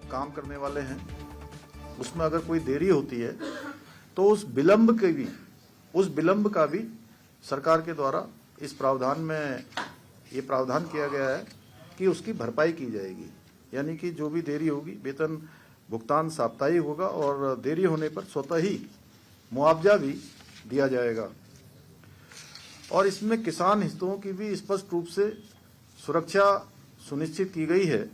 काम करने वाले हैं उसमें अगर कोई देरी होती है तो उस विलंब का भी सरकार के द्वारा इस प्रावधान में ये प्रावधान किया गया है कि उसकी भरपाई की जाएगी। यानी कि जो भी देरी होगी, वेतन भुगतान साप्ताहिक होगा और देरी होने पर स्वतः ही मुआवजा भी दिया जाएगा। और इसमें किसान हितों की भी स्पष्ट रूप से सुरक्षा सुनिश्चित की गई है।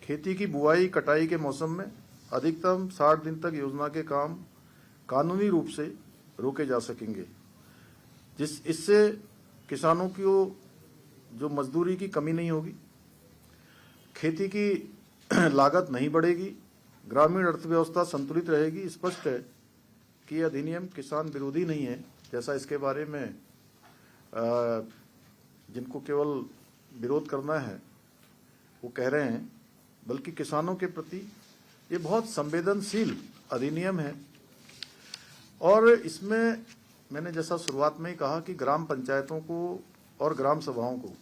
खेती की बुआई कटाई के मौसम में अधिकतम 60 दिन तक योजना के काम कानूनी रूप से रोके जा सकेंगे, इससे किसानों की जो मजदूरी की कमी नहीं होगी, खेती की लागत नहीं बढ़ेगी, ग्रामीण अर्थव्यवस्था संतुलित रहेगी। स्पष्ट है कि यह अधिनियम किसान विरोधी नहीं है, जैसा इसके बारे में जिनको केवल विरोध करना है वो कह रहे हैं, बल्कि किसानों के प्रति ये बहुत संवेदनशील अधिनियम है। और इसमें मैंने जैसा शुरुआत में ही कहा कि ग्राम पंचायतों को और ग्राम सभाओं को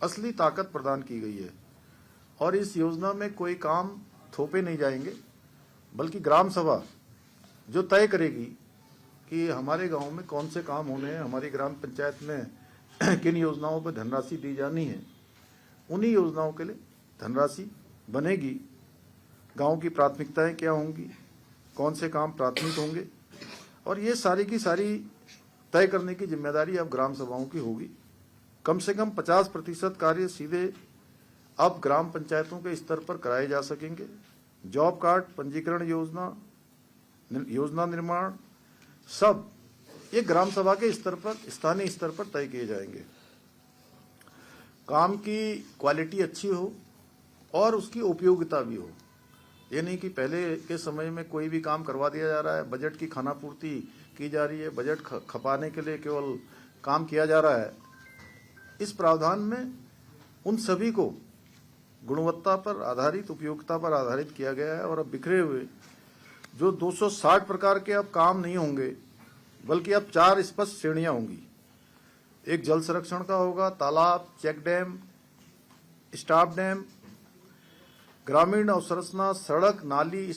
असली ताकत प्रदान की गई है। और इस योजना में कोई काम थोपे नहीं जाएंगे, बल्कि ग्राम सभा जो तय करेगी कि हमारे गांव में कौन से काम होने हैं, हमारी ग्राम पंचायत में किन योजनाओं पर धनराशि दी जानी है, उन्हीं योजनाओं के लिए धनराशि बनेगी। गांव की प्राथमिकताएं क्या होंगी, कौन से काम प्राथमिक होंगे, और ये सारी की सारी तय करने की जिम्मेदारी अब ग्राम सभाओं की होगी। कम से कम 50% कार्य सीधे अब ग्राम पंचायतों के स्तर पर कराए जा सकेंगे। जॉब कार्ड, पंजीकरण योजना निर्माण, सब ये ग्राम सभा के स्तर पर, स्थानीय स्तर पर तय किए जाएंगे। काम की क्वालिटी अच्छी हो और उसकी उपयोगिता भी हो। ये नहीं कि पहले के समय में कोई भी काम करवा दिया जा रहा है, बजट की खानापूर्ति की जा रही है, बजट खपाने के लिए केवल काम किया जा रहा है। इस प्रावधान में उन सभी को गुणवत्ता पर आधारित, उपयोगिता पर आधारित किया गया है। और अब बिखरे हुए जो 260 प्रकार के अब काम नहीं होंगे, बल्कि अब 4 स्पष्ट श्रेणियां होंगी। एक जल संरक्षण का होगा, तालाब, चेक डैम, स्टॉप डैम, ग्रामीण अवसंरचना, सड़क, नाली,